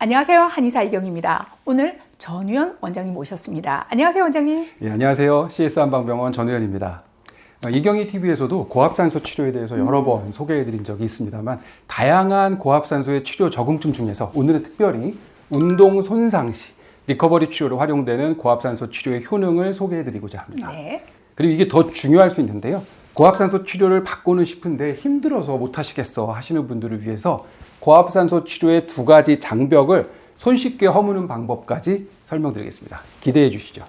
안녕하세요. 한의사 이경입니다. 오늘 전우현 원장님 모셨습니다. 안녕하세요, 원장님. 예, 안녕하세요. CS한방병원 전우현입니다. 이경이 TV에서도 고압산소 치료에 대해서 여러 번 소개해드린 적이 있습니다만 다양한 고압산소의 치료 적응증 중에서 오늘은 특별히 운동 손상 시 리커버리 치료로 활용되는 고압산소 치료의 효능을 소개해드리고자 합니다. 네. 그리고 이게 더 중요할 수 있는데요. 고압산소 치료를 받고는 싶은데 힘들어서 못하시겠어 하시는 분들을 위해서 고압산소 치료의 두 가지 장벽을 손쉽게 허무는 방법까지 설명드리겠습니다. 기대해 주시죠.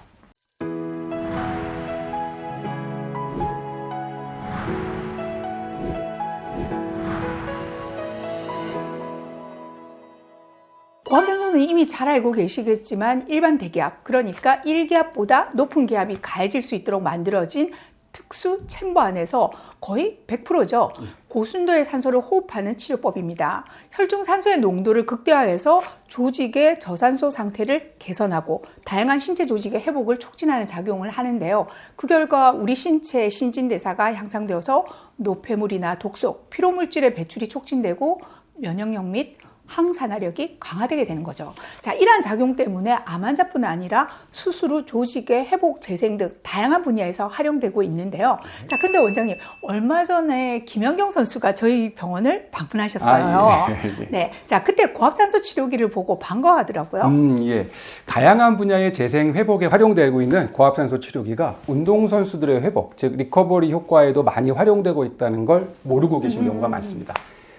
고압산소는 이미 잘 알고 계시겠지만 일반 대기압, 그러니까 1기압보다 높은 기압이 가해질 수 있도록 만들어진 특수 챔버 안에서 거의 100%죠. 고순도의 산소를 호흡하는 치료법입니다. 혈중 산소의 농도를 극대화해서 조직의 저산소 상태를 개선하고 다양한 신체 조직의 회복을 촉진하는 작용을 하는데요. 그 결과 우리 신체의 신진대사가 향상되어서 노폐물이나 독소, 피로물질의 배출이 촉진되고 면역력 및 항산화력이 강화되게 되는 거죠. 자, 이러한 작용 때문에 암 환자뿐 아니라 수술 후 조직의 회복, 재생 등 다양한 분야에서 활용되고 있는데요. 자, 그런데 원장님, 얼마 전에 김연경 선수가 저희 병원을 방문하셨어요. 예. 네, 자, 그때 고압산소 치료기를 보고 반가워하더라고요. 예. 다양한 분야의 재생 회복에 활용되고 있는 고압산소 치료기가 운동선수들의 회복, 즉 리커버리 효과에도 많이 활용되고 있다는 걸 모르고 계신 경우가 많습니다.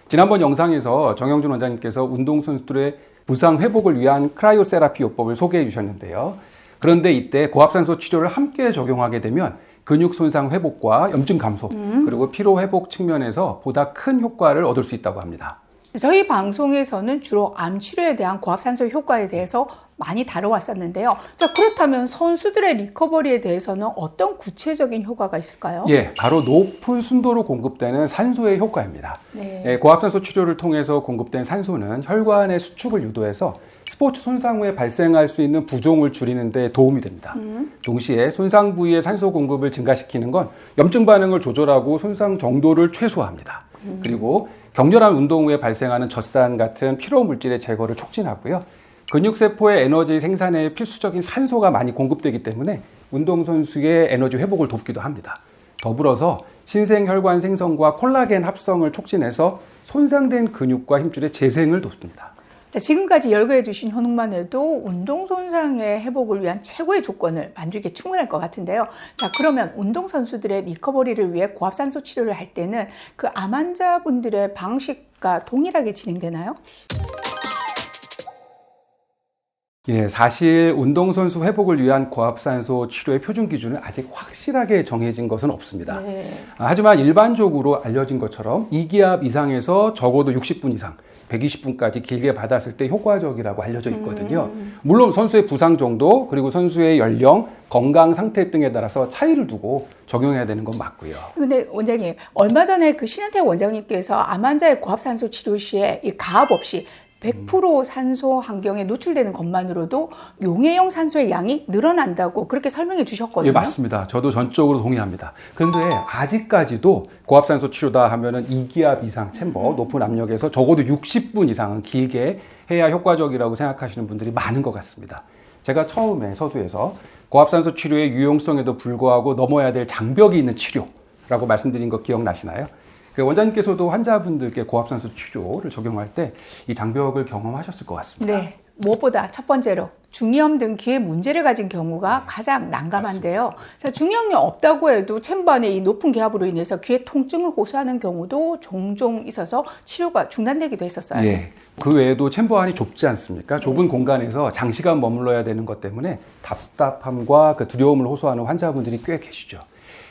지난번 영상에서 정영준 원장님께서 운동선수들의 부상 회복을 위한 크라이오세라피 요법을 소개해 주셨는데요. 그런데 이때 고압산소 치료를 함께 적용하게 되면 근육 손상 회복과 염증 감소, 그리고 피로 회복 측면에서 보다 큰 효과를 얻을 수 있다고 합니다. 저희 방송에서는 주로 암 치료에 대한 고압산소 효과에 대해서 많이 다뤄왔었는데요. 자, 그렇다면 선수들의 리커버리에 대해서는 어떤 구체적인 효과가 있을까요? 예, 바로 높은 순도로 공급되는 산소의 효과입니다. 네. 고압산소 치료를 통해서 공급된 산소는 혈관의 수축을 유도해서 스포츠 손상 후에 발생할 수 있는 부종을 줄이는 데 도움이 됩니다. 동시에 손상 부위의 산소 공급을 증가시키는 건 염증 반응을 조절하고 손상 정도를 최소화합니다. 그리고 격렬한 운동 후에 발생하는 젖산 같은 피로 물질의 제거를 촉진하고요. 근육세포의 에너지 생산에 필수적인 산소가 많이 공급되기 때문에 운동선수의 에너지 회복을 돕기도 합니다. 더불어서 신생혈관 생성과 콜라겐 합성을 촉진해서 손상된 근육과 힘줄의 재생을 돕습니다. 지금까지 열거해 주신 효능만 해도 운동 손상의 회복을 위한 최고의 조건을 만들기에 충분할 것 같은데요. 자, 그러면 운동 선수들의 리커버리를 위해 고압산소 치료를 할 때는 그 암 환자분들의 방식과 동일하게 진행되나요? 예, 사실 운동선수 회복을 위한 고압산소 치료의 표준 기준은 아직 확실하게 정해진 것은 없습니다. 네. 하지만 일반적으로 알려진 것처럼 2기압 이상에서 적어도 60분 이상, 120분까지 길게 받았을 때 효과적이라고 알려져 있거든요. 물론 선수의 부상 정도, 그리고 선수의 연령, 건강 상태 등에 따라서 차이를 두고 적용해야 되는 건 맞고요. 근데 원장님, 얼마 전에 그 신현택 원장님께서 암 환자의 고압산소 치료 시에 이 가압 없이 100% 산소 환경에 노출되는 것만으로도 용해용 산소의 양이 늘어난다고 그렇게 설명해 주셨거든요. 예, 맞습니다. 저도 전적으로 동의합니다. 그런데 아직까지도 고압산소 치료다 하면은 2기압 이상 챔버, 높은 압력에서 적어도 60분 이상은 길게 해야 효과적이라고 생각하시는 분들이 많은 것 같습니다. 제가 처음에 서두에서 고압산소 치료의 유용성에도 불구하고 넘어야 될 장벽이 있는 치료라고 말씀드린 거 기억나시나요? 원장님께서도 환자분들께 고압산소 치료를 적용할 때 이 장벽을 경험하셨을 것 같습니다. 네. 무엇보다 첫 번째로 중이염 등 귀에 문제를 가진 경우가 가장 난감한데요. 자, 중이염이 없다고 해도 챔버 안에 이 높은 기압으로 인해서 귀에 통증을 호소하는 경우도 종종 있어서 치료가 중단되기도 했었어요. 예. 그 외에도 챔버 안이 좁지 않습니까? 좁은 공간에서 장시간 머물러야 되는 것 때문에 답답함과 그 두려움을 호소하는 환자분들이 꽤 계시죠.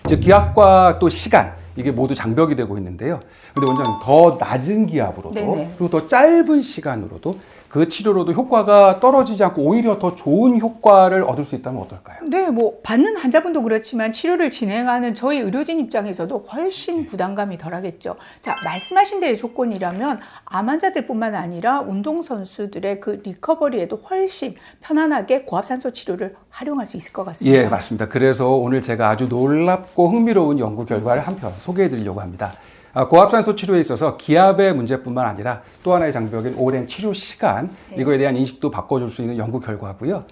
즉 기압과 또 시간, 이게 모두 장벽이 되고 있는데요. 근데 원장님, 더 낮은 기압으로도 네네. 그리고 더 짧은 시간으로도 그 치료로도 효과가 떨어지지 않고 오히려 더 좋은 효과를 얻을 수 있다면 어떨까요? 네, 뭐 받는 환자분도 그렇지만 치료를 진행하는 저희 의료진 입장에서도 훨씬 부담감이 덜하겠죠. 자, 말씀하신 대의 조건이라면 암 환자들뿐만 아니라 운동선수들의 그 리커버리에도 훨씬 편안하게 고압산소 치료를 활용할 수 있을 것 같습니다. 예, 맞습니다. 그래서 오늘 제가 아주 놀랍고 흥미로운 연구 결과를 한 편 소개해 드리려고 합니다. 고압산소 치료에 있어서 기압의 문제뿐만 아니라 또 하나의 장벽인 오랜 치료 시간, 이거에 대한 인식도 바꿔줄 수 있는 연구 결과고요.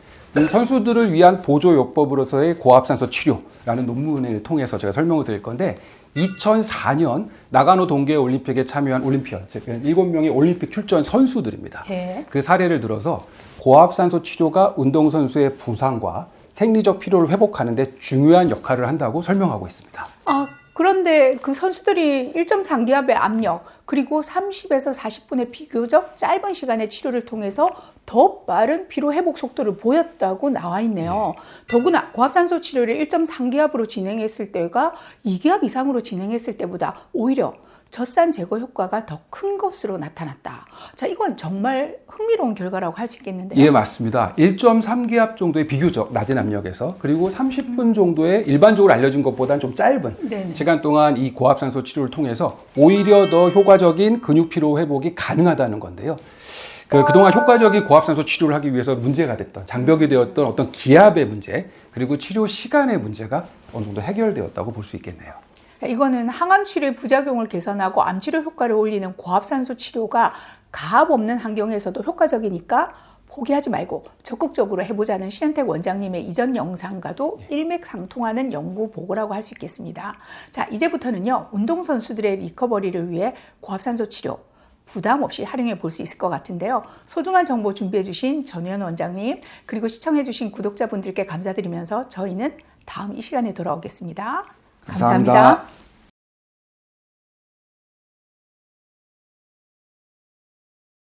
선수들을 위한 보조요법으로서의 고압산소 치료라는 논문을 통해서 제가 설명을 드릴 건데 2004년 나가노 동계 올림픽에 참여한 올림피언, 즉 7명의 올림픽 출전 선수들입니다. 네. 그 사례를 들어서 고압산소 치료가 운동선수의 부상과 생리적 피로를 회복하는 데 중요한 역할을 한다고 설명하고 있습니다. 그런데 그 선수들이 1.3기압의 압력 그리고 30에서 40분의 비교적 짧은 시간의 치료를 통해서 더 빠른 피로 회복 속도를 보였다고 나와 있네요. 더구나 고압산소 치료를 1.3기압으로 진행했을 때가 2기압 이상으로 진행했을 때보다 오히려 젖산 제거 효과가 더 큰 것으로 나타났다. 자, 이건 정말 흥미로운 결과라고 할 수 있겠는데요. 예, 맞습니다. 1.3기압 정도의 비교적 낮은 압력에서 그리고 30분 정도의 일반적으로 알려진 것보다는 좀 짧은 네네. 시간 동안 이 고압산소 치료를 통해서 오히려 더 효과적인 근육 피로 회복이 가능하다는 건데요. 그동안 효과적인 고압산소 치료를 하기 위해서 문제가 됐던, 장벽이 되었던 어떤 기압의 문제, 그리고 치료 시간의 문제가 어느 정도 해결되었다고 볼 수 있겠네요. 이거는 항암 치료의 부작용을 개선하고 암 치료 효과를 올리는 고압산소 치료가 가압 없는 환경에서도 효과적이니까 포기하지 말고 적극적으로 해보자는 신현택 원장님의 이전 영상과도 일맥상통하는 연구 보고라고 할 수 있겠습니다. 자, 이제부터는요, 운동선수들의 리커버리를 위해 고압산소 치료 부담 없이 활용해 볼 수 있을 것 같은데요. 소중한 정보 준비해 주신 전유현 원장님, 그리고 시청해 주신 구독자분들께 감사드리면서 저희는 다음 이 시간에 돌아오겠습니다. 감사합니다.